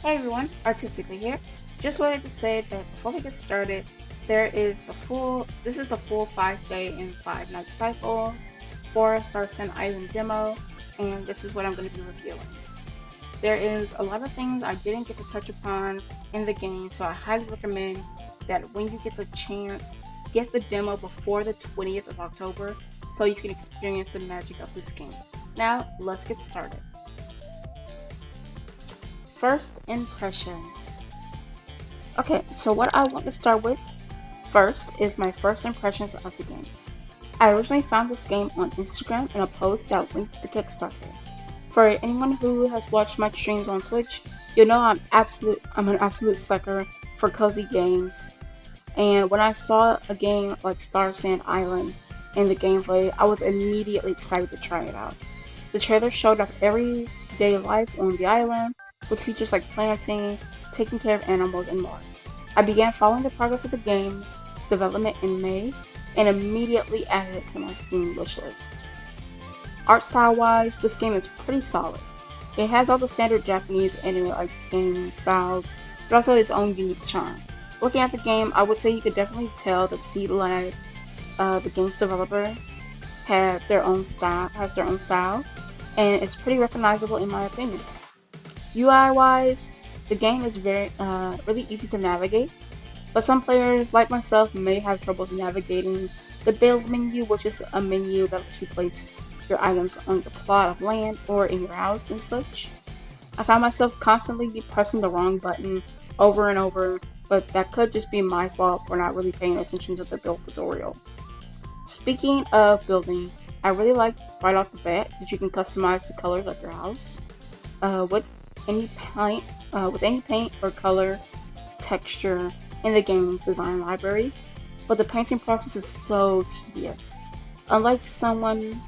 Hey everyone, Artistically here. Just wanted to say that before we get started, this is the full 5-day and 5-night cycle for Starsand Island demo, and this is what I'm going to be reviewing. There is a lot of things I didn't get to touch upon in the game, so I highly recommend that when you get the chance, get the demo before the 20th of October so you can experience the magic of this game. Now, let's get started. First impressions. Okay, so what I want to start with first is my first impressions of the game. I originally found this game on Instagram in a post that linked the Kickstarter. For anyone who has watched my streams on Twitch, you know I'm an absolute sucker for cozy games. And when I saw a game like Starsand Island in the gameplay, I was immediately excited to try it out. The trailer showed off everyday life on the island, with features like planting, taking care of animals, and more. I began following the progress of the game's development in May, and immediately added it to my Steam wishlist. Art style wise, this game is pretty solid. It has all the standard Japanese anime-like game styles, but also its own unique charm. Looking at the game, I would say you could definitely tell that Seed Lab, the game's developer, has their own style, and it's pretty recognizable in my opinion. UI-wise, the game is really easy to navigate, but some players, like myself, may have troubles navigating the build menu, which is a menu that lets you place your items on the plot of land or in your house and such. I found myself constantly pressing the wrong button over and over, but that could just be my fault for not really paying attention to the build tutorial. Speaking of building, I really like right off the bat that you can customize the colors of your house with any paint or color texture in the game's design library, but the painting process is so tedious. Unless someone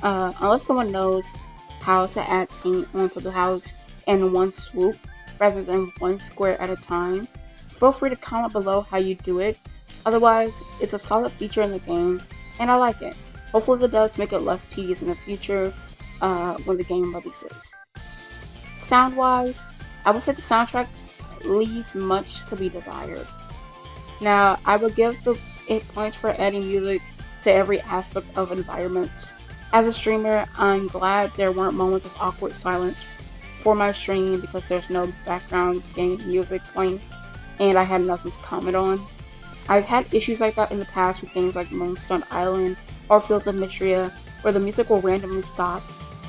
knows how to add paint onto the house in one swoop rather than one square at a time, feel free to comment below how you do it. Otherwise, it's a solid feature in the game, and I like it. Hopefully it does make it less tedious in the future when the game releases. Sound-wise, I would say the soundtrack leaves much to be desired. Now, I would give it points for adding music to every aspect of environments. As a streamer, I'm glad there weren't moments of awkward silence for my stream because there's no background game music playing, and I had nothing to comment on. I've had issues like that in the past with games like Moonstone Island or Fields of Mistria, where the music will randomly stop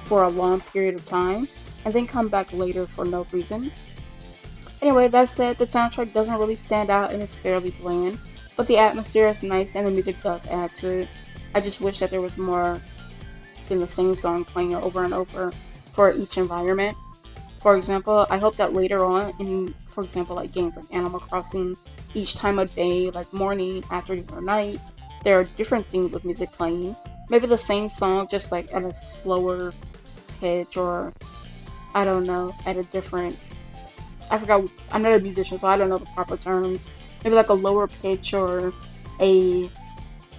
for a long period of time and then come back later for no reason. Anyway, that said, the soundtrack doesn't really stand out and it's fairly bland, but the atmosphere is nice and the music does add to it. I just wish that there was more than the same song playing over and over for each environment. For example, I hope that later on in, for example, like games like Animal Crossing, each time of day, like morning, afternoon, or night, there are different themes with music playing. Maybe the same song, just like at a slower pitch, or I don't know, at a different, I forgot, I'm not a musician, so I don't know the proper terms. Maybe like a lower pitch or a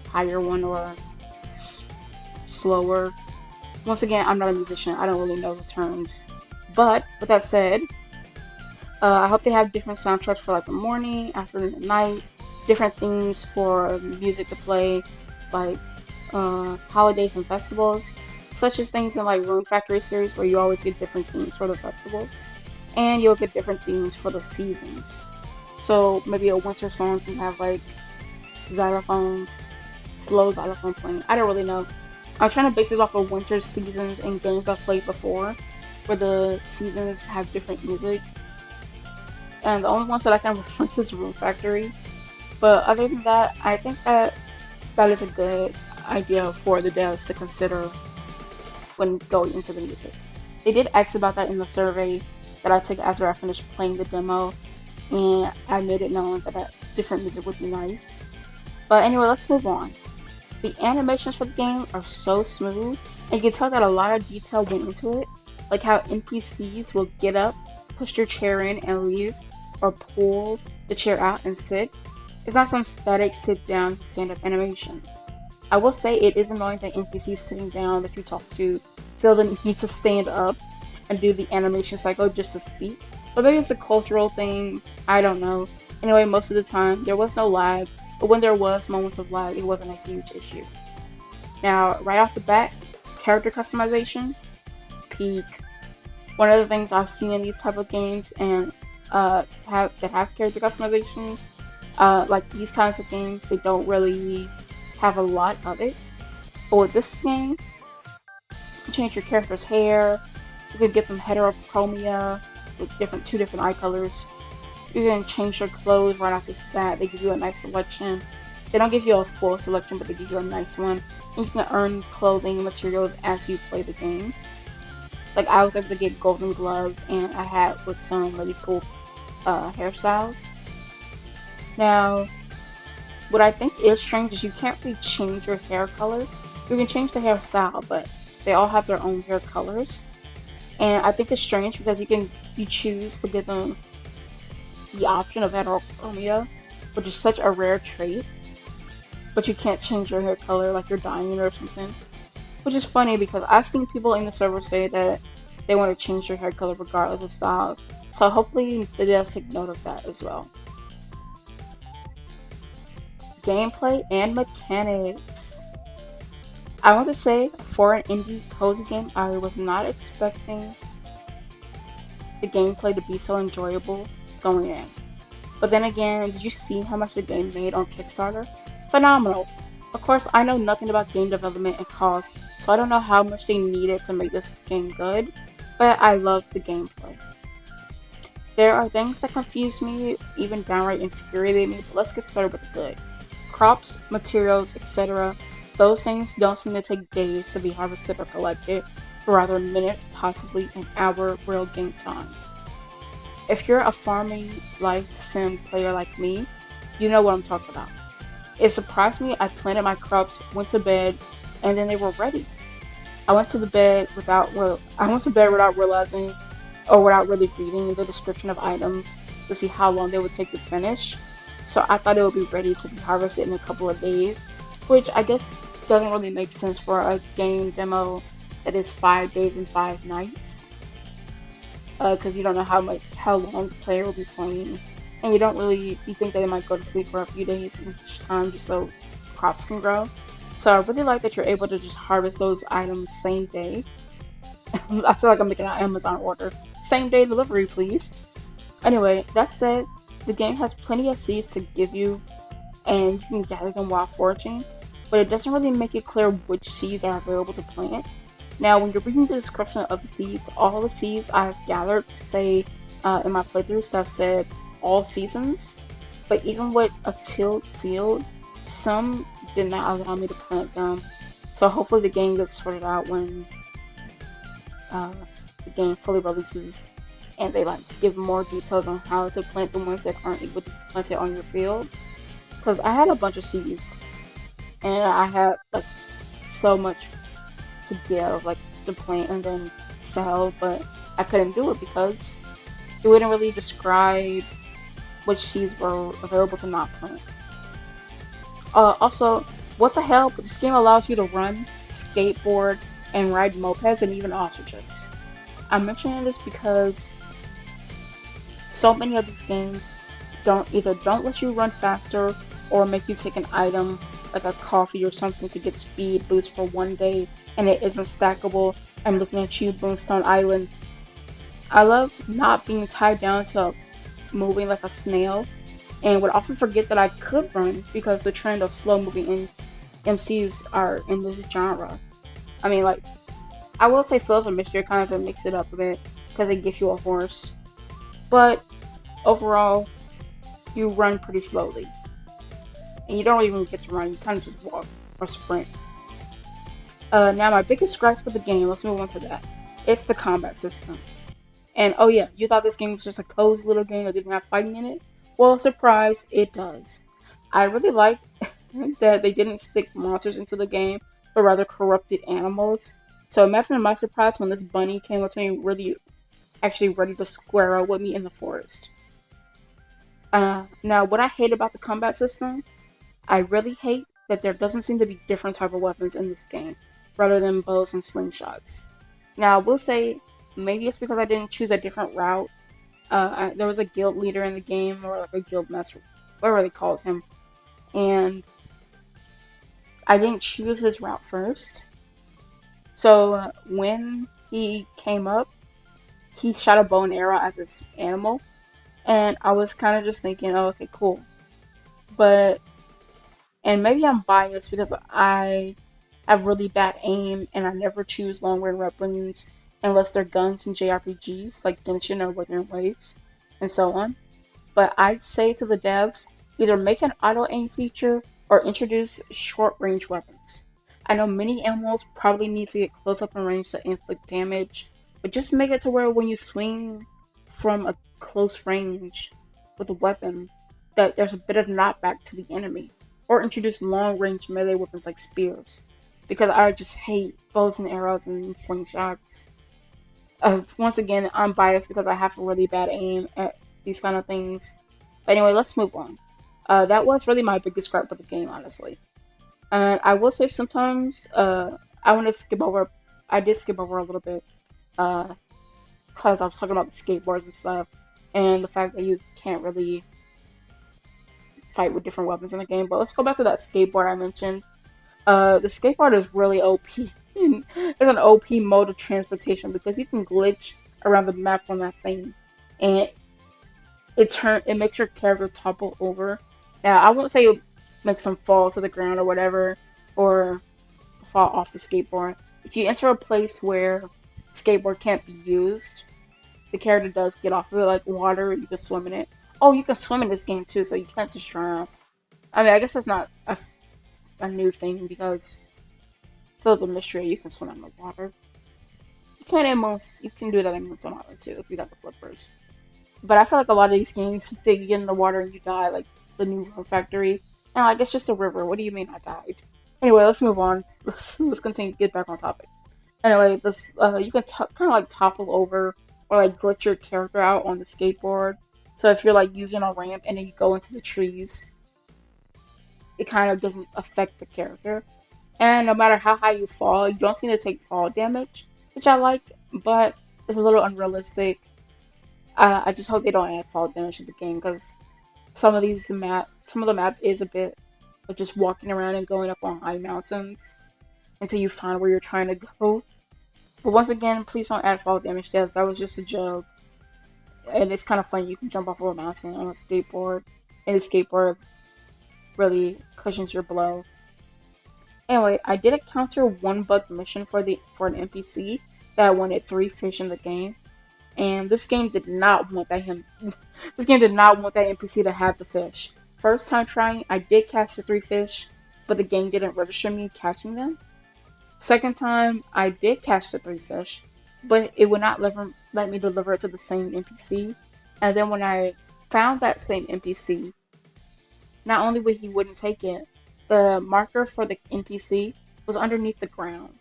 higher one or slower. Once again, I'm not a musician, I don't really know the terms. But with that said, I hope they have different soundtracks for like the morning, afternoon, and night. Different themes for music to play, like holidays and festivals, such as things in like Rune Factory series where you always get different themes for the festivals, and you'll get different themes for the seasons. So maybe a winter song can have like xylophones, slow xylophone playing. I don't really know. I'm trying to base it off of winter seasons in games I've played before, where the seasons have different music. And the only ones that I can reference is Rune Factory. But other than that, I think that is a good idea for the devs to consider when going into the music. They did ask about that in the survey that I took after I finished playing the demo, and I made it known that different music would be nice. But anyway, let's move on. The animations for the game are so smooth, and you can tell that a lot of detail went into it, like how NPCs will get up, push your chair in and leave, or pull the chair out and sit. It's not some static sit down, stand up animation. I will say it is annoying that NPCs sitting down that you talk to feel the need to stand up and do the animation cycle just to speak, But maybe it's a cultural thing, I don't know. Anyway, most of the time, there was no lag, but when there was moments of lag, it wasn't a huge issue. Now, right off the bat, character customization, peak. One of the things I've seen in these type of games and have character customization, like these kinds of games, they don't really have a lot of it. But with this game, you can change your character's hair, you can get them heterochromia with two different eye colors. You can change your clothes right off the bat. They give you a nice selection. They don't give you a full selection, but they give you a nice one. And you can earn clothing materials as you play the game. Like I was able to get golden gloves and a hat with some really cool hairstyles. Now, what I think is strange is you can't really change your hair color. You can change the hairstyle, but they all have their own hair colors. And I think it's strange because you choose to give them the option of heterochromia, which is such a rare trait. But you can't change your hair color like you're dying or something. Which is funny because I've seen people in the server say that they want to change their hair color regardless of style. So hopefully the devs take note of that as well. Gameplay and mechanics. I want to say, for an indie cozy game, I was not expecting the gameplay to be so enjoyable going in. But then again, did you see how much the game made on Kickstarter? Phenomenal. Of course, I know nothing about game development and cost, so I don't know how much they needed to make this game good, but I loved the gameplay. There are things that confuse me, even downright infuriate me, but let's get started with the good. Crops, materials, etc. Those things don't seem to take days to be harvested or collected, but rather minutes, possibly an hour real game time. If you're a farming life sim player like me, you know what I'm talking about. It surprised me. I planted my crops, went to bed, and then they were ready. I went to bed without realizing or without really reading the description of items to see how long they would take to finish. So I thought it would be ready to be harvested in a couple of days, which I guess doesn't really make sense for a game demo that is 5 days and 5 nights. Because you don't know how long the player will be playing. And you think that they might go to sleep for a few days each time just so crops can grow. So I really like that you're able to just harvest those items same day. I feel like I'm making an Amazon order. Same day delivery, please. Anyway, that said, the game has plenty of seeds to give you, and you can gather them while foraging, but it doesn't really make it clear which seeds are available to plant. Now, when you're reading the description of the seeds, all the seeds I've gathered say in my playthroughs have said all seasons, but even with a tilled field, some did not allow me to plant them. So hopefully the game gets sorted out when the game fully releases and they give more details on how to plant the ones that aren't able to be planted on your field. Because I had a bunch of seeds and I had so much to give, to plant and then sell, but I couldn't do it because it wouldn't really describe which seeds were available to not plant. Also, what the hell? But this game allows you to run, skateboard, and ride mopeds and even ostriches. I'm mentioning this because so many of these games don't let you run faster or make you take an item like a coffee or something to get speed boost for one day and it isn't stackable. I'm looking at you, Starsand Island. I love not being tied down to moving like a snail, and would often forget that I could run because the trend of slow moving MCs are in this genre. I mean, I will say Fields of Mystery kind of mix it up a bit because it gives you a horse, but overall, you run pretty slowly, and you don't even get to run. You kind of just walk or sprint. Now, my biggest gripes with the game. Let's move on to that. It's the combat system. And oh yeah, you thought this game was just a cozy little game that didn't have fighting in it? Well, surprise, it does. I really like that they didn't stick monsters into the game, but rather corrupted animals. So imagine my surprise when this bunny came up to me actually ready to square up with me in the forest. Now, what I hate about the combat system, I really hate that there doesn't seem to be different type of weapons in this game, rather than bows and slingshots. Now, I will say, maybe it's because I didn't choose a different route, There was a guild leader in the game, or like a guild master, whatever they called him, and I didn't choose his route first. So when he came up, he shot a bow and arrow at this animal, and I was kind of just thinking, oh, okay, cool. But, and maybe I'm biased because I have really bad aim, and I never choose long range weapons unless they're guns in JRPGs like Genshin or Wuthering Waves, and so on. But I'd say to the devs, either make an auto aim feature or introduce short range weapons. I know many animals probably need to get close up in range to inflict damage, but just make it to where when you swing from a close range with a weapon, that there's a bit of knockback to the enemy. Or introduce long range melee weapons like spears. Because I just hate bows and arrows and slingshots. Once again, I'm biased because I have a really bad aim at these kind of things. But anyway, let's move on. That was really my biggest gripe with the game, honestly. And I will say sometimes I want to skip over. I did skip over a little bit because I was talking about the skateboards and stuff, and the fact that you can't really fight with different weapons in the game. But let's go back to that skateboard I mentioned. The skateboard is really OP. It's an OP mode of transportation because you can glitch around the map on that thing, and it makes your character topple over. Now I won't say it makes them fall to the ground or whatever, or fall off the skateboard. If you enter a place where skateboard can't be used, the character does get off of it, like water. You can swim in it. Oh, you can swim in this game too, so you can't just drown. I mean, I guess that's not a new thing because it feels a mystery. You can swim in the water. You can do that in Moon Island too if you got the flippers. But I feel like a lot of these games, you get in the water and you die, like the new Rome Factory. No, I guess just a river. What do you mean I died? Anyway, let's move on. Let's continue. Get back on topic. Anyway, this you can kind of like topple over or like glitch your character out on the skateboard. So if you're like using a ramp and then you go into the trees, it kind of doesn't affect the character. And no matter how high you fall, you don't seem to take fall damage, which I like, but it's a little unrealistic. I just hope they don't add fall damage to the game because some of the map is a bit of just walking around and going up on high mountains until you find where you're trying to go. But once again, please don't add fall damage to that. That was just a joke. And it's kind of funny. You can jump off of a mountain on a skateboard, and the skateboard really cushions your blow. Anyway, I did encounter one bug mission for an NPC that wanted 3 fish in the game, and this game did not want that NPC to have the fish. First time trying, I did catch the 3 fish, but the game didn't register me catching them. Second time, I did catch the 3 fish, but it would not let me deliver it to the same NPC. And then when I found that same NPC, not only would he wouldn't take it, the marker for the NPC was underneath the ground.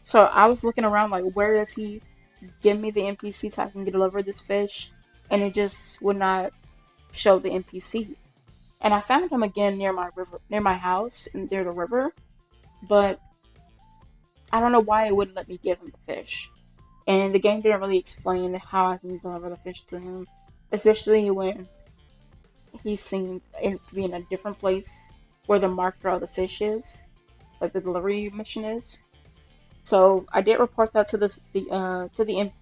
So I was looking around like, where does he give me the NPC so I can deliver this fish? And it just would not show the NPC. And I found him again near my house, near the river, but I don't know why it wouldn't let me give him the fish. And the game didn't really explain how I can deliver the fish to him, especially when he seemed to be in a different place where the marker of the fish is, like the delivery mission is. So I did report that to the devs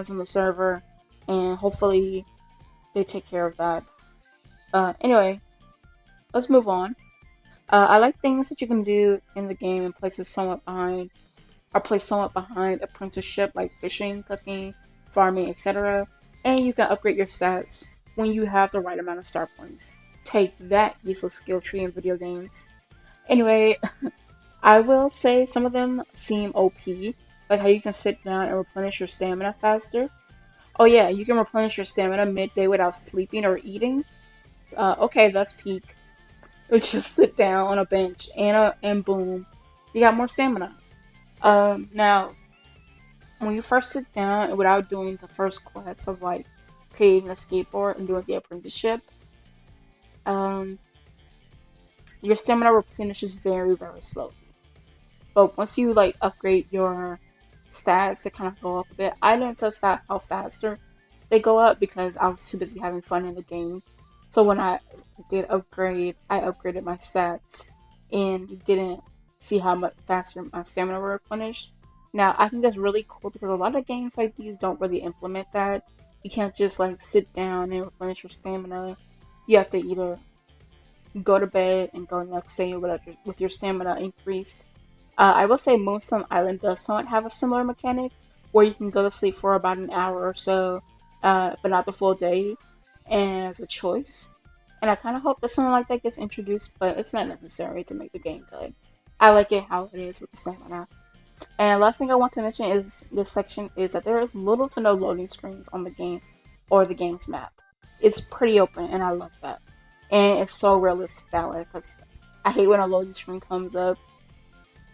on the server, and hopefully they take care of that. Anyway, let's move on. I like things that you can do in the game and place somewhat behind apprenticeship like fishing, cooking, farming, etc. And you can upgrade your stats when you have the right amount of star points. Take that, useless skill tree in video games. Anyway, I will say some of them seem OP, like how you can sit down and replenish your stamina faster. Oh yeah, you can replenish your stamina midday without sleeping or eating. Okay, that's peak. You just sit down on a bench and boom, you got more stamina. Now, when you first sit down and without doing the first quest of like creating a skateboard and doing the apprenticeship, your stamina replenishes very, very slowly. But once you like upgrade your stats to kind of go up a bit, I didn't test out how faster they go up because I was too busy having fun in the game. So when I did upgrade, I upgraded my stats and didn't see how much faster my stamina were replenished. Now I think that's really cool because a lot of games like these don't really implement that. You can't just like sit down and replenish your stamina. You have to either go to bed and go the next day with your stamina increased. I will say Moonstone Island does somewhat have a similar mechanic where you can go to sleep for about an hour or so, but not the full day, as a choice. And I kind of hope that something like that gets introduced, but it's not necessary to make the game good. I like it how it is with the stamina. And last thing I want to mention is this section is that there is little to no loading screens on the game or the game's map. It's pretty open, and I love that. And it's so realistic that way because I hate when a loading screen comes up.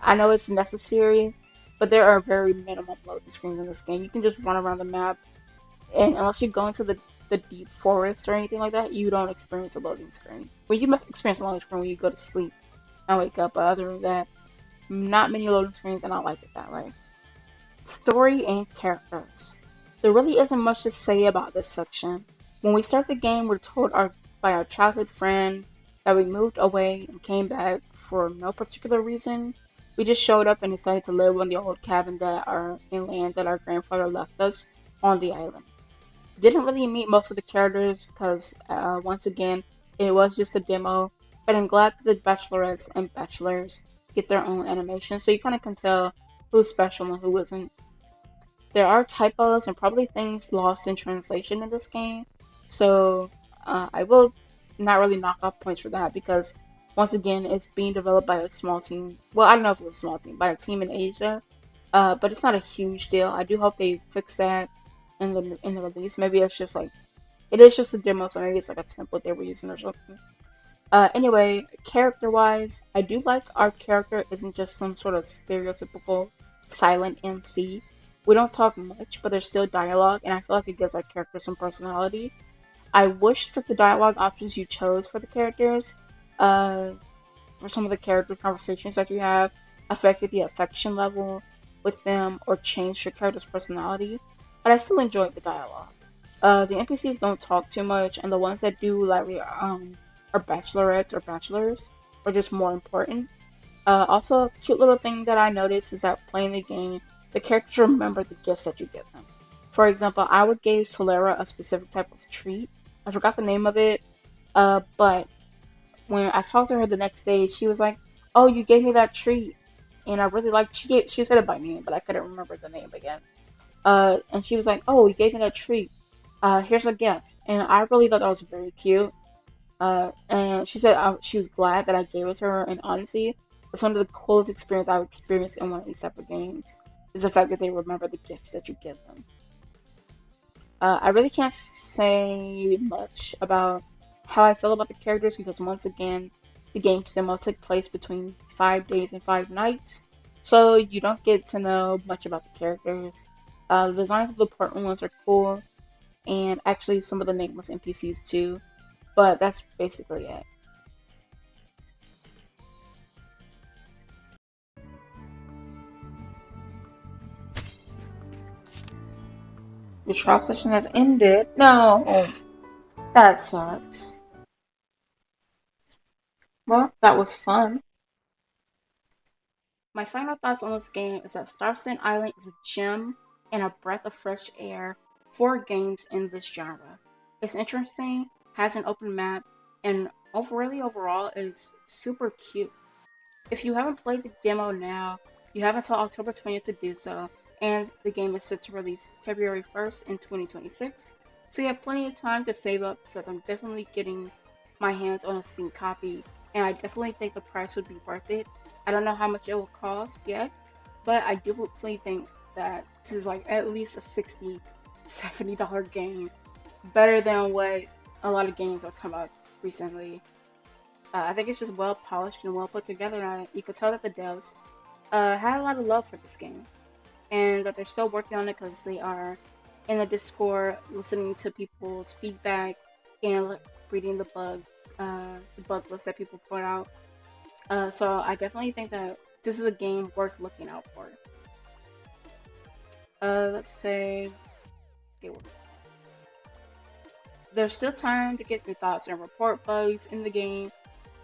I know it's necessary, but there are very minimum loading screens in this game. You can just run around the map, and unless you go into the deep forest or anything like that, you don't experience a loading screen. Well, you might experience a loading screen when you go to sleep and wake up, but other than that, not many loading screens, and I like it that way. Story and characters. There really isn't much to say about this section. When we start the game, we're told by our childhood friend that we moved away and came back for no particular reason. We just showed up and decided to live on the old cabin in land that our grandfather left us on the island. Didn't really meet most of the characters because, once again, it was just a demo, but I'm glad that the bachelorettes and bachelors get their own animation, so you kind of can tell who's special and who isn't. There are typos and probably things lost in translation in this game, so I will not really knock off points for that because, once again, it's being developed by a small team. Well, I don't know if it's a small team, by a team in Asia, but it's not a huge deal. I do hope they fix that in the release. Maybe it's just like it is just a demo, so maybe it's like a template they were using or something. Anyway, character-wise, I do like our character isn't just some sort of stereotypical silent MC. We don't talk much, but there's still dialogue, and I feel like it gives our character some personality. I wish that the dialogue options you chose for the characters, for some of the character conversations that you have, affected the affection level with them or changed your character's personality, but I still enjoyed the dialogue. The NPCs don't talk too much, and the ones that do likely are bachelorettes or bachelors, or just more important. Also, a cute little thing that I noticed is that playing the game, the characters remember the gifts that you give them. For example, I would give Solera a specific type of treat. I forgot the name of it, but when I talked to her the next day, she was like, "Oh, you gave me that treat," and I really liked. She said it by name, but I couldn't remember the name again. And she was like, "Oh, you gave me that treat. Here's a gift," and I really thought that was very cute. And she said she was glad that I gave it to her, and honestly, it's one of the coolest experiences I've experienced in one of these type of games, is the fact that they remember the gifts that you give them. I really can't say much about how I feel about the characters because, once again, the game's demo took place between 5 days and 5 nights, so you don't get to know much about the characters. The designs of the important ones are cool, and actually some of the nameless NPCs too. But that's basically it. The trial session has ended. No, that sucks. Well, that was fun. My final thoughts on this game is that Starsand Island is a gem and a breath of fresh air for games in this genre. It's interesting, has an open map, and overall is super cute. If you haven't played the demo now, you have until October 20th to do so, and the game is set to release February 1st in 2026, so you have plenty of time to save up because I'm definitely getting my hands on a Steam copy, and I definitely think the price would be worth it. I don't know how much it will cost yet, but I definitely think that this is like at least a $60, $70 game, better than what a lot of games have come out recently. I think it's just well polished and well put together, and you could tell that the devs had a lot of love for this game, and that they're still working on it because they are in the Discord listening to people's feedback and reading the bug list that people put out. So I definitely think that this is a game worth looking out for. Let's say, okay, there's still time to get your thoughts and report bugs in the game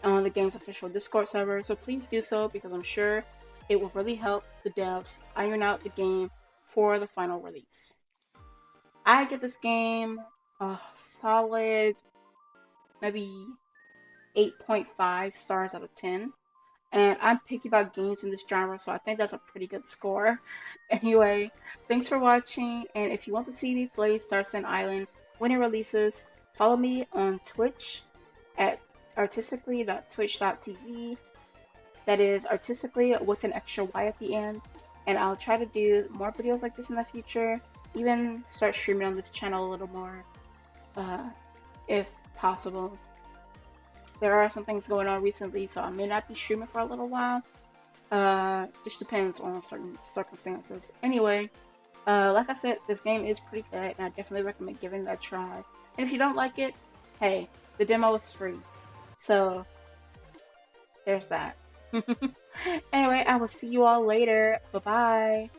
on the game's official Discord server, so please do so because I'm sure it will really help the devs iron out the game for the final release. I give this game a solid maybe 8.5 stars out of 10. And I'm picky about games in this genre, so I think that's a pretty good score. Anyway, thanks for watching, and if you want to see me play Starsand Island when it releases, follow me on Twitch at artistically.twitch.tv. That is artistically with an extra Y at the end, and I'll try to do more videos like this in the future, even start streaming on this channel a little more, if possible. There are some things going on recently, so I may not be streaming for a little while. Just depends on certain circumstances. Anyway, like I said, this game is pretty good, and I definitely recommend giving it a try. And if you don't like it, hey, the demo is free. So, there's that. Anyway, I will see you all later. Bye-bye.